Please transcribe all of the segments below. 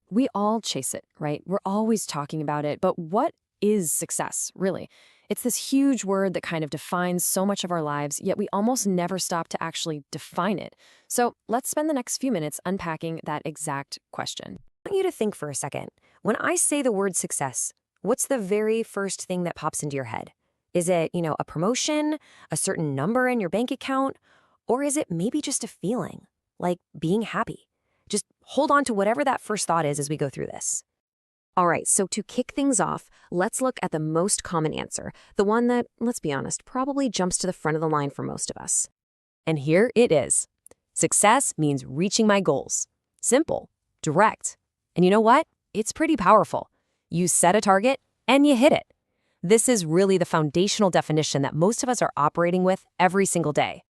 We all chase it, right? We're always talking about it, but what is success, really? It's this huge word that kind of defines so much of our lives, yet we almost never stop to actually define it. So let's spend the next few minutes unpacking that exact question. I want you to think for a second. When I say the word success, what's the very first thing that pops into your head? Is it, a promotion, a certain number in your bank account, or is it maybe just a feeling, like being happy? Just hold on to whatever that first thought is as we go through this. All right, so to kick things off, let's look at the most common answer, the one that, let's be honest, probably jumps to the front of the line for most of us. And here it is. Success means reaching my goals. Simple, direct. And you know what? It's pretty powerful. You set a target and you hit it. This is really the foundational definition that most of us are operating with every single day.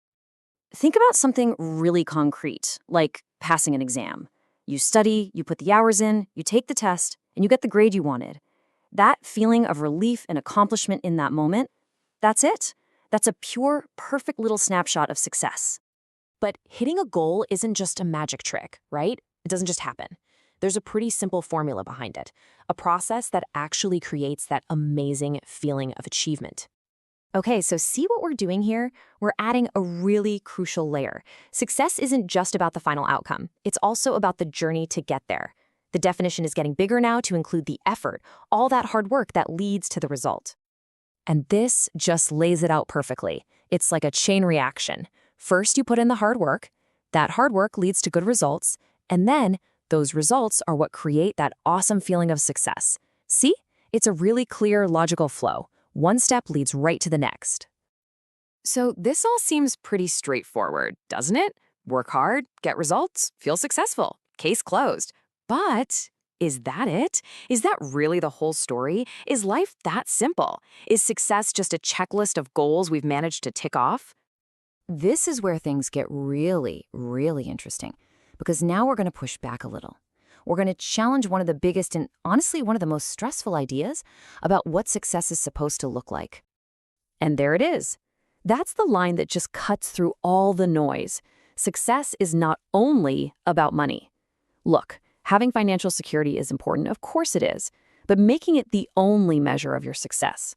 Think about something really concrete, like passing an exam. You study, you put the hours in, you take the test, and you get the grade you wanted. That feeling of relief and accomplishment in that moment, that's it. That's a pure, perfect little snapshot of success. But hitting a goal isn't just a magic trick, right? It doesn't just happen. There's a pretty simple formula behind it, a process that actually creates that amazing feeling of achievement. Okay, so see what we're doing here? We're adding a really crucial layer. Success isn't just about the final outcome. It's also about the journey to get there. The definition is getting bigger now to include the effort, all that hard work that leads to the result. And this just lays it out perfectly. It's like a chain reaction. First, you put in the hard work. That hard work leads to good results. And then those results are what create that awesome feeling of success. See? It's a really clear, logical flow. One step leads right to the next. So this all seems pretty straightforward, doesn't it? Work hard, get results, feel successful. Case closed. But is that it? Is that really the whole story? Is life that simple? Is success just a checklist of goals we've managed to tick off? This is where things get really, really interesting, because now we're going to push back a little. We're going to challenge one of the biggest and honestly one of the most stressful ideas about what success is supposed to look like. And there it is. That's the line that just cuts through all the noise. Success is not only about money. Look, having financial security is important, of course it is, but making it the only measure of your success,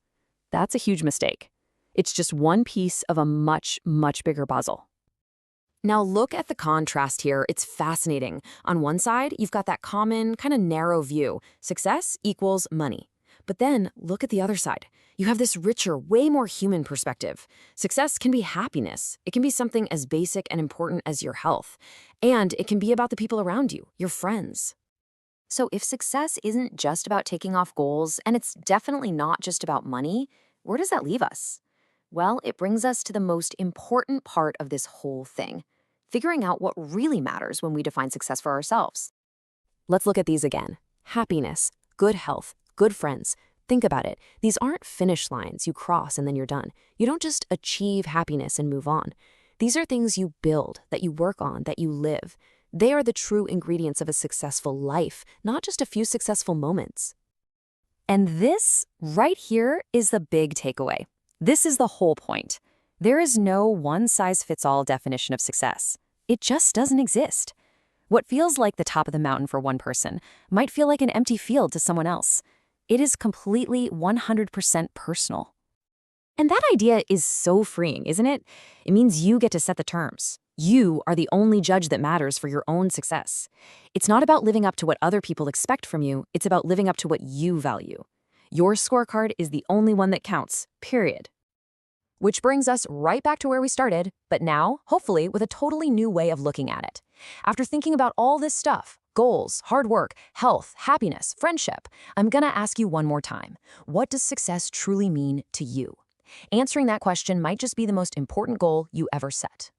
that's a huge mistake. It's just one piece of a much, much bigger puzzle. Now look at the contrast here. It's fascinating. On one side, you've got that common, kind of narrow view. Success equals money. But then look at the other side. You have this richer, way more human perspective. Success can be happiness. It can be something as basic and important as your health. And it can be about the people around you, your friends. So if success isn't just about taking off goals, and it's definitely not just about money, where does that leave us? Well, it brings us to the most important part of this whole thing, figuring out what really matters when we define success for ourselves. Let's look at these again. Happiness, good health, good friends. Think about it. These aren't finish lines you cross and then you're done. You don't just achieve happiness and move on. These are things you build, that you work on, that you live. They are the true ingredients of a successful life, not just a few successful moments. And this right here is the big takeaway. This is the whole point. There is no one-size-fits-all definition of success. It just doesn't exist. What feels like the top of the mountain for one person might feel like an empty field to someone else. It is completely 100% personal. And that idea is so freeing, isn't it? It means you get to set the terms. You are the only judge that matters for your own success. It's not about living up to what other people expect from you. It's about living up to what you value. Your scorecard is the only one that counts, period. Which brings us right back to where we started, but now, hopefully, with a totally new way of looking at it. After thinking about all this stuff, goals, hard work, health, happiness, friendship, I'm gonna ask you one more time. What does success truly mean to you? Answering that question might just be the most important goal you ever set.